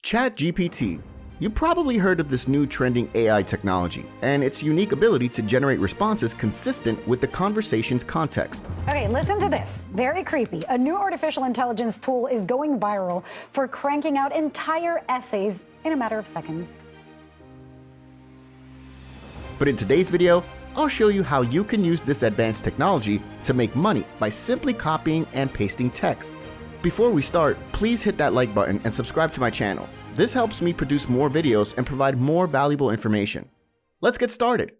ChatGPT. You probably heard of this new trending AI technology and its unique ability to generate responses consistent with the conversation's context. Okay, listen to this. Very creepy. A new artificial intelligence tool is going viral for cranking out entire essays in a matter of seconds. But in today's video, I'll show you how you can use this advanced technology to make money by simply copying and pasting text. Before we start, please hit that like button and subscribe to my channel. This helps me produce more videos and provide more valuable information. Let's get started.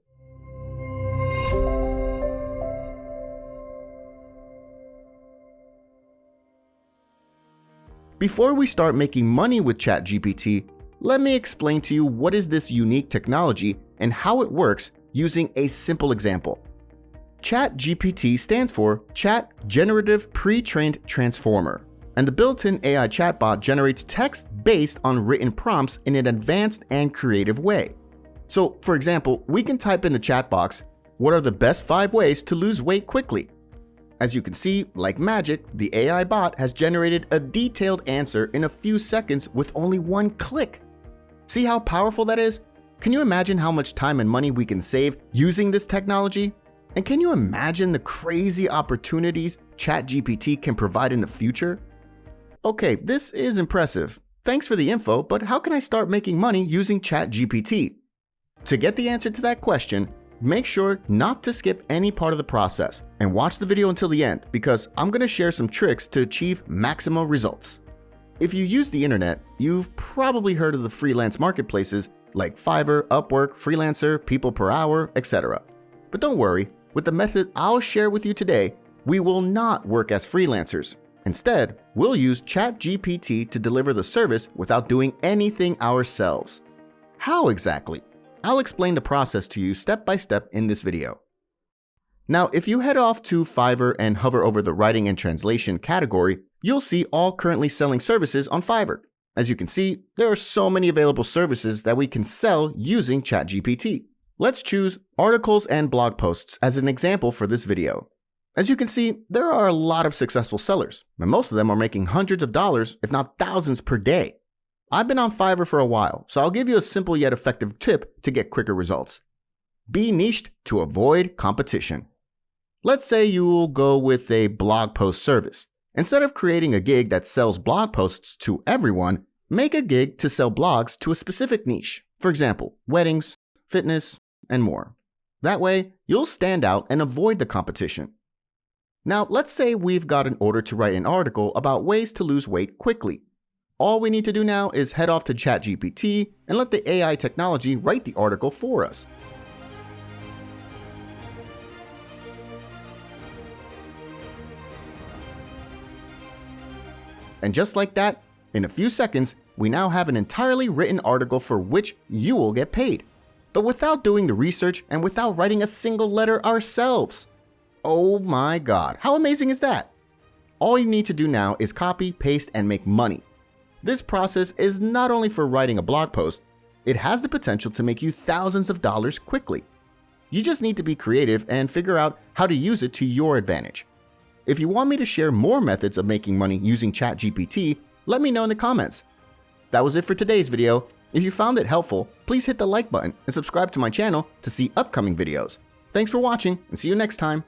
Before we start making money with ChatGPT, let me explain to you what is this unique technology and how it works using a simple example. ChatGPT stands for Chat Generative Pre-trained Transformer, and the built-in AI chatbot generates text based on written prompts in an advanced and creative way. So, for example, we can type in the chat box, "What are the best 5 ways to lose weight quickly?" As you can see, like magic, the AI bot has generated a detailed answer in a few seconds with only one click. See how powerful that is? Can you imagine how much time and money we can save using this technology? And can you imagine the crazy opportunities ChatGPT can provide in the future? Okay, this is impressive. Thanks for the info, but how can I start making money using ChatGPT? To get the answer to that question, make sure not to skip any part of the process and watch the video until the end, because I'm going to share some tricks to achieve maximum results. If you use the internet, you've probably heard of the freelance marketplaces like Fiverr, Upwork, Freelancer, People Per Hour, etc. But don't worry, with the method I'll share with you today, we will not work as freelancers. Instead, we'll use ChatGPT to deliver the service without doing anything ourselves. How exactly? I'll explain the process to you step by step in this video. Now, if you head off to Fiverr and hover over the writing and translation category, you'll see all currently selling services on Fiverr. As you can see, there are so many available services that we can sell using ChatGPT. Let's choose articles and blog posts as an example for this video. As you can see, there are a lot of successful sellers, and most of them are making hundreds of dollars, if not thousands per day. I've been on Fiverr for a while, so I'll give you a simple yet effective tip to get quicker results. Be niched to avoid competition. Let's say you will go with a blog post service. Instead of creating a gig that sells blog posts to everyone, make a gig to sell blogs to a specific niche. For example, weddings, fitness, and more. That way, you'll stand out and avoid the competition. Now, let's say we've got an order to write an article about ways to lose weight quickly. All we need to do now is head off to ChatGPT and let the AI technology write the article for us. And just like that, in a few seconds, we now have an entirely written article for which you will get paid. But without doing the research and without writing a single letter ourselves. Oh my God, how amazing is that? All you need to do now is copy, paste, and make money. This process is not only for writing a blog post, it has the potential to make you thousands of dollars quickly. You just need to be creative and figure out how to use it to your advantage. If you want me to share more methods of making money using ChatGPT, let me know in the comments. That was it for today's video. If you found it helpful, please hit the like button and subscribe to my channel to see upcoming videos. Thanks for watching and see you next time.